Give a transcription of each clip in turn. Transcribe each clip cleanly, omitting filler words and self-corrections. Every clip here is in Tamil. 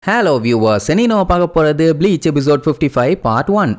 Hello viewers, இனி நம்ம பார்க்க போறது ப்ளீச் எபிசோட் 55 பார்ட் 1.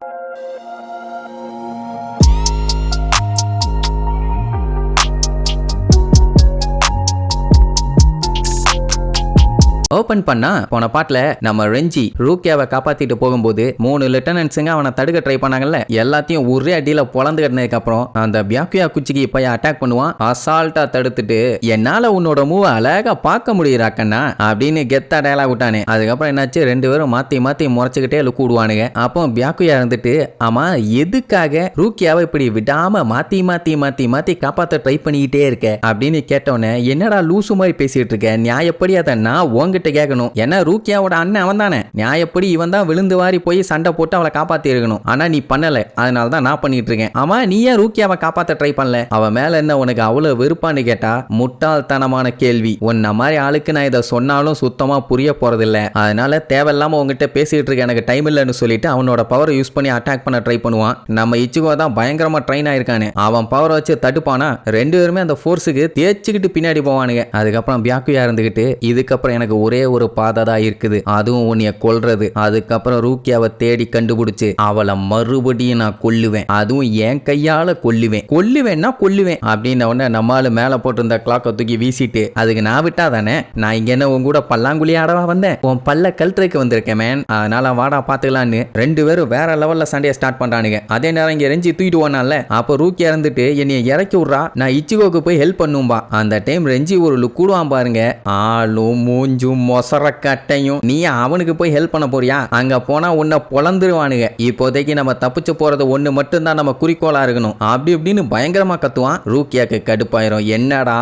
ஓபன் பண்ணா போன பாட்டுல நம்ம ரெஞ்சி ரூக்கியாவை காப்பாத்திட்டு போகும்போது 3 லெப்டினன்ட்ஸுங்க அவனை தடுக்க ட்ரை பண்ணாங்கல்ல, எல்லாத்தையும் ஒரே அடியில பொழந்து கட்டினதுக்கு அப்புறம் அந்த பியாக்குயா குச்சிக்கு போய் அட்டாக் பண்ணுவான். அசால்ட்டா தடுத்துட்டு என்னால உன்னோட மூவ அழகா பார்க்க முடியுறா கண்ணா அப்படின்னு கெத்தா டயலாக் விட்டானே. அதுக்கப்புறம் என்னாச்சு, 2 பேரும் மாத்தி மாத்தி முறைச்சுக்கிட்டே லுக்கு விடுவானுங்க. அப்போ பியாக்குயா இருந்துட்டு ஆமா எதுக்காக ரூக்கியாவை இப்படி விடாம மாத்தி மாத்தி மாத்தி மாத்தி காப்பாத்த ட்ரை பண்ணிக்கிட்டே இருக்க அப்படின்னு கேட்டோன்னே, என்னடா லூசு மாதிரி பேசிட்டு இருக்க, நியாயப்படி அதை நான் உங்ககிட்ட கேட்கணும். ஏன்னா ரூக்கியாவோட அண்ணன் அவன் தானே, நியாயப்படி இவன் தான் விழுந்து வாரி போய் சண்டை போட்டு அவளை காப்பாத்தி இருக்கணும். ஆனா நீ பண்ணல, அதனால தான் நான் பண்ணிட்டு இருக்கேன். ஆமா நீ ஏன் ரூக்கியாவை காப்பாத்த ட்ரை பண்ணல, அவன் மேல என்ன உனக்கு அவ்வளவு வெறுப்பான்னு கேட்டா, முட்டாள்தனமான கேள்வி. உன்ன மாதிரி ஆளுக்கு நான் இதை சொன்னாலும் சுத்தமா புரிய போறதில்ல, அதனால தேவையில்லாம உங்ககிட்ட பேசிட்டு இருக்க எனக்கு டைம் இல்லைன்னு சொல்லிட்டு அவனோட பவரை யூஸ் பண்ணி அட்டாக் பண்ண ட்ரை பண்ணுவான். நம்ம இச்சுகோ தான் பயங்கரமா ட்ரெயின் ஆயிருக்கானே, அவன் பவரை வச்சு தடுப்பானா 2 பேருமே அந்த ஃபோர்ஸுக்கு தேய்ச்சிக்கிட்டு பின்னாடி போவானுங்க. அதுக்கப்புறம் பியாக்குயா இருந்துகிட்டு இதுக்கப்புறம் எனக்கு ஒரே ஒரு பாதை தான் இருக்குது, அதுவும் உன்னைய கொல்றது. அதுக்கப்புறம் ரூக்கியாவை தேடி கண்டுபிடிச்சு அவளை மறுபடியும் நான் கொல்லுவேன், அதுவும் என் கையால கொல்லுவேன்னா கொல்லுவேன் அப்படின்ன உடனே நம்மால மேல போட்டிருந்த கிளாக்கை தூக்கி வீசிட்டு, அதுக்கு நான் விட்டா தானே, நான் இங்க என்ன உன் கூட பல்லாங்குழி ஆடவா வந்தேன், உன் பல்ல கல்ட்ரைக்கு வந்திருக்கேன் மேன், அதனால வாடா பாத்துக்கலான்னு 2 பேரும் வேற லெவல்ல சண்டையை ஸ்டார்ட் பண்றானுங்க. அதே நேரம் இங்க ரெஞ்சி தூக்கிட்டு போனால, அப்ப ரூக்கியா இருந்துட்டு என்னைய இறக்கி விட்றா, நான் இச்சிகோக்கு போய் ஹெல்ப் பண்ணும்பா. அந்த டைம் ரெஞ்சி ஒரு லுக் கூடுவான் பாருங்க, ஆளும் மூஞ்சும் மொசர கட்டையும், நீ அவனுக்கு போய் ஹெல்ப் பண்ண போறியா, அங்க போனா உன்னை பொழந்துருவானுங்க, இப்போதைக்கு நம்ம தப்பிச்சு போறது ஒண்ணு மட்டும் தான் நம்ம குறிக்கோளா இருக்கணும் அப்படி இப்படின்னு பயங்கரமா கத்துவான். ரூக்கியாக்கு கடுப்பாயிரும், என்னடா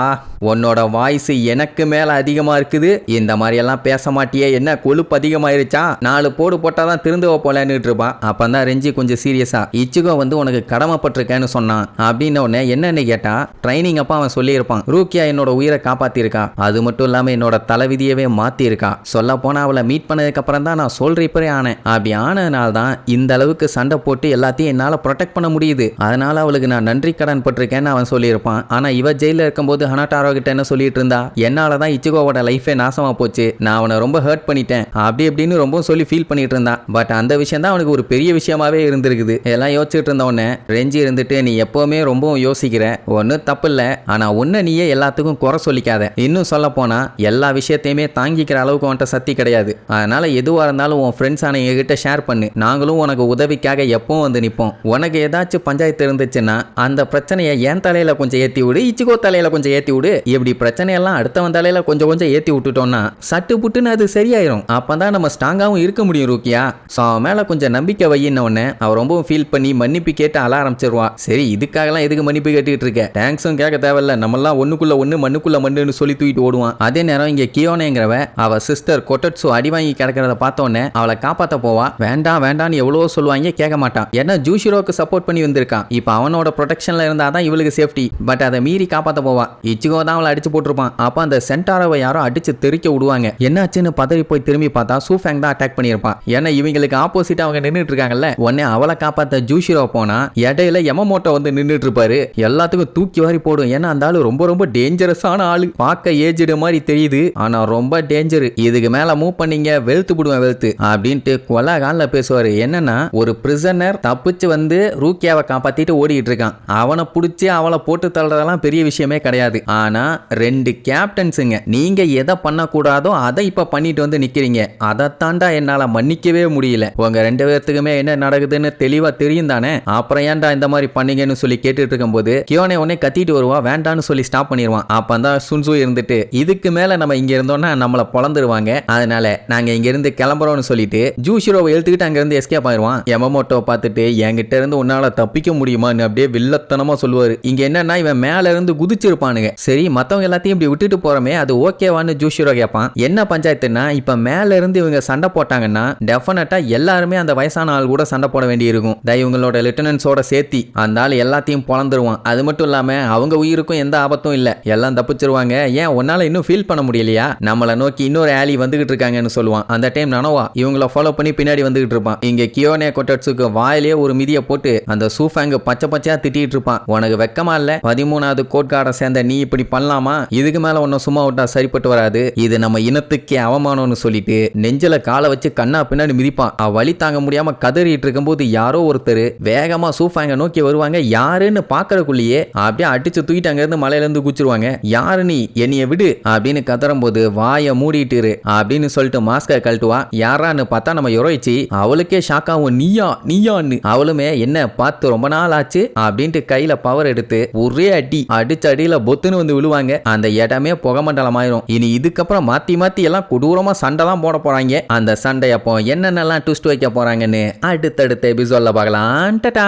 உன்னோட வாய்ஸ் எனக்கு மேல அதிகமா இருக்குது, இந்த மாதிரி எல்லாம் பேச மாட்டியே, என்ன கொழுப்பு அதிகமாயிருச்சா, 4 போடு போட்டாதான் திருந்துவ போலன்னு இருப்பான். அப்பதான் ரெஞ்சி கொஞ்சம் சீரியஸா, இச்சுகோ வந்து உனக்கு கடமைப்பட்டிருக்கேன்னு சொன்னான் அப்படின்னு உடனே என்னன்னு கேட்டா, ட்ரைனிங் அப்ப அவன் சொல்லியிருப்பான், ரூக்கியா என்னோட உயிரை காப்பாத்திருக்கா, அது மட்டும் இல்லாம என்னோட தலைவிதியவே மாத்தி இருக்கா, சொல்ல போனா அவளை மீட் பண்ணதுக்கு அப்புறம் தான் நான் சோல் ரீப்பரே ஆனேன், அப்படி ஆனதுனால தான் இந்த அளவுக்கு சண்டை போட்டு எல்லாத்தையும் என்னால ப்ரொடெக்ட் பண்ண முடியுது, அதனால அவளுக்கு நான் நன்றி கடன் பட்டிருக்கேன்னு அவன் சொல்லியிருப்பான். ஆனா இவ ஜெயில இருக்கும்போது ஹனாட்டாரோ கிட்ட என்ன சொல்லிட்டு இருந்தா, என்னாலதான் இச்சிகோவோட லைஃபே நாசமா போச்சு, நான் அவனை ரொம்ப ஹர்ட் பண்ணிட்டேன் அப்படி இப்படின்னு ரொம்ப சொல்லி ஃபீல் பண்ணிட்டு இருந்தான். பட் அந்த விஷயம் தான் அவனுக்கு ஒரு பெரிய விஷயமாவே இருந்திருக்குது. எல்லாம் யோசிச்சுட்டு இருந்த உடனே ரெஞ்சி இருந்துட்டு, நீ எப்பவுமே ரொம்பவும் யோசிக்கிற, ஒன்னும் தப்பு இல்ல, ஆனா உன்னை நீயே எல்லாத்துக்கும் குறை சொல்லிக்காத, இன்னும் சொல்ல போனா எல்லா விஷயத்தையுமே தாங்கிக்கிற அளவுக்கு உன்கிட்ட சக்தி கிடையாது, அதனால எதுவா இருந்தாலும் உன் ஃப்ரெண்ட்ஸான என்கிட்ட ஷேர் பண்ணு, நாங்களும் உனக்கு உதவிக்காக எப்பவும் வந்து நிற்போம், உனக்கு ஏதாச்சும் பஞ்சாயத்து இருந்துச்சுன்னா அந்த பிரச்சனையை என் தலையில கொஞ்சம் ஏத்தி விடு, இச்சிகோ தலையில கொஞ்சம் ஏத்தி விடு, இப்படி பிரச்சனையெல்லாம் அடுத்தவன் தலையில கொஞ்சம் கொஞ்சம் ஏத்தி விட்டுட்டோம்னா சட்டு புட்டுன்னு அது சரியாயிரும், அப்பதான் நம்ம ஸ்ட்ராங்காவும் இருக்க முடியும் ரூக்கியா, ஸோ அவன் மேல கொஞ்சம் நம்பிக்கை வையின்ன உடனே அவன் ரொம்பவும் ஃபீல் பண்ணி மன்னிப்பு கேட்டு அழ ஆரம்பிச்சிருவா. சரி இதுக்காகலாம் எதுக்கு மன்னிப்பு கேட்டுட்டு இருக்க, தேங்க்ஸும் கேட்க தேவையில்ல, நம்மளாம் ஒண்ணுக்குள்ள ஒண்ணு மண்ணுக்குள்ள மண்ணுன்னு சொல்லி தூக்கிட்டு ஓடுவான். அதே நேரம் இங்க கியோனேங்கிறவ அவ சிஸ்டர் கொட்டட்சு அடி வாங்கி கிடக்கிறத பார்த்தோன்னே அவளை காப்பாத்த போவா. வேண்டாம் வேண்டான்னு எவ்வளவோ சொல்லுவாங்க, கேட்க மாட்டான், ஏன்னா ஜூஷிரோக்கு சப்போர்ட் பண்ணி வந்திருக்கான், இப்போ அவனோட ப்ரொடெக்ஷன்ல இருந்தாதான் இவளுக்கு சேஃப்டி, பட் அதை மீறி காப்பாத்த போவா. இச்சிகோ தான் அவளை அடிச்சு போட்டிருப்பான். அப்ப அந்த சென்டாரோவை யாரோ அடிச்சு தெறிக்க விடுவாங்க. என்னாச்சுன்னு பதறி போய் திரும்பி பார்த்தா சூஃபேங் தான் அட்டாக் பண்ணியிருப்பான். ஏன்னா இவங்களுக்கு ஆப்போசிட் அவங்க நின்றுட்டு இருக்காங்கல்ல, உடனே அவளை காப்பாத்த ஜூஷிரோ போனா இடையில யமமோட்டோ வந்து நின்றுட்டு இருப்பாரு, எல்லாத்துக்கும் தூக்கி வாரி போடும். ஏன்னா அந்த ஆளு ரொம்ப ரொம்ப டேஞ்சரஸான ஆளு, பார்க்க ஏஜ்டு மாதிரி தெரியுது, ஆனா ரொம்ப டேஞ்சர், இதுக்கு மேல மூவ் பண்ணீங்க வெளுத்து விடுவேன் வெளுத்து அப்படின்ட்டு கொலை காலில் பேசுவாரு. என்னன்னா ஒரு பிரிசனர் தப்பிச்சு வந்து ரூக்கியாவை காப்பாத்திட்டு ஓடிட்டு இருக்கான், அவனை பிடிச்சி அவளை போட்டு தள்ளுறதெல்லாம் பெரிய விஷயமே கிடையாது. ஆனா 2 கேப்டன்ஸுங்க, நீங்க எதை பண்ணக்கூடாதோ அதை இப்ப பண்ணிட்டு வந்து நிக்கிறீங்க, அதை தாண்டா என்னால மன்னிக்கவே முடியல, உங்க 2 பேர்த்துக்குமே என்ன நடக்குதுன்னு தெளிவா தெரியும் தானே, அப்புறம் ஏன்டா இந்த மாதிரி பண்ணீங்கன்னு சொல்லி கேட்டுட்டு இருக்கும்போது கியோனே உடனே கத்திட்டு வருவா, வேண்டான்னு சொல்லி ஸ்டாப் பண்ணிடுவான். அப்பதான் சுன்சு இருந்துட்டு, இதுக்கு மேல நம்ம இங்க இருந்தோம்னா நம்மள பொழந்துருவாங்க, அதனால நாங்க இங்க இருந்து கிளம்புறோம்னு சொல்லிட்டு ஜூஷிரோவை எழுத்துக்கிட்டு அங்க இருந்து எஸ்கேப் ஆயிடுவான். யமமோட்டோ பார்த்துட்டு என்கிட்ட இருந்து உன்னால தப்பிக்க முடியுமான்னு அப்படியே வில்லத்தனமா சொல்லுவாரு. இங்க என்னன்னா இவன் மேல இருந்து குதிச்சிருப்பானுங்க, சரி மத்தவங்க எல்லாத்தையும் இப்படி விட்டுட்டு போறமே அது ஓகேவான்னு ஜூஷிரோ கேட்பான். என்ன பஞ்சாயத்துனா இப்ப மேல இருந்து இவங்க சண்டை போட்டாங்கன்னா டெஃபினட்டா எல்லாருமே அந்த வயசான ஆள் கூட சண்டை போட வேண்டி இருக்கும், இவங்களோட லிeutenants-ஓட சேர்த்தி அந்த ஆள் எல்லாத்தையும் பொழந்துருவான். அது மட்டும் இல்லாம அவங்க உயிருக்கும் எந்த ஆபத்தும் இல்ல, எல்லாம் தப்பிச்சிருவாங்க. ஏன் உன்னால இன்னும் ஃபீல் பண்ண முடியலையா, நம்மளை நோக்கி நோக்கி இன்னொரு ஆலி வந்துகிட்டு இருக்காங்கன்னு சொல்லுவான். அந்த டைம் நனோவா இவங்கள ஃபாலோ பண்ணி பின்னாடி வந்துகிட்டு இருப்பான். இங்க கியோனே கொட்டட்ஸுக்கு வாயிலேயே ஒரு மிதியை போட்டு அந்த சூஃபேங்க பச்சை பச்சையா திட்டிட்டு இருப்பான். உனக்கு வெக்கமா இல்ல? 13வது கோட்கார்டை சேர்ந்த நீ இப்படி பண்ணலாமா? இதுக்கு மேல ஒன்னும் சும்மா விட்டா சரிப்பட்டு வராது. இது நம்ம இனத்துக்கே அவமானம்னு சொல்லிட்டு நெஞ்சில காலை வச்சு கண்ணா பின்னாடி மிதிப்பான். வலி தாங்க முடியாம கதறிட்டு இருக்கும்போது யாரோ ஒருத்தர் வேகமா சூஃபேங்க நோக்கி வருவாங்க. யாருன்னு பாக்குறதுக்குள்ளேயே அப்படியே அடிச்சு தூக்கிட்டு அங்க இருந்து மலையில இருந்து குச்சிருவாங்க. யாரு நீ? என்னைய விடு அப்படின்னு கதறும் போது வாயை மூடிட்டு அப்படின்னு சொல்லிட்டு மாஸ்கை கழட்டுவா. யாரான்னு பார்த்தா நம்ம யோரோயிச்சி. அவளுக்கே ஷாக்காவும் நீயான்னு. அவளுமே என்ன பார்த்து ரொம்ப நாள் ஆச்சு அப்படின்ட்டு கையில பவர் எடுத்து ஒரே அடிச்ச அடியில பொத்துன்னு வந்து விழுவாங்க. அந்த இடமே புகமண்டலம் ஆயிரும். இனி இதுக்கப்புறம் மாத்தி மாத்தி எல்லாம் கொடூரமா சண்டை தான் போட போறாங்க. அந்த சண்டை அப்போ என்னென்னலாம் ட்விஸ்ட் வைக்க போறாங்கன்னு அடுத்தடுத்த எபிசோட்ல பார்க்கலாம். டடா.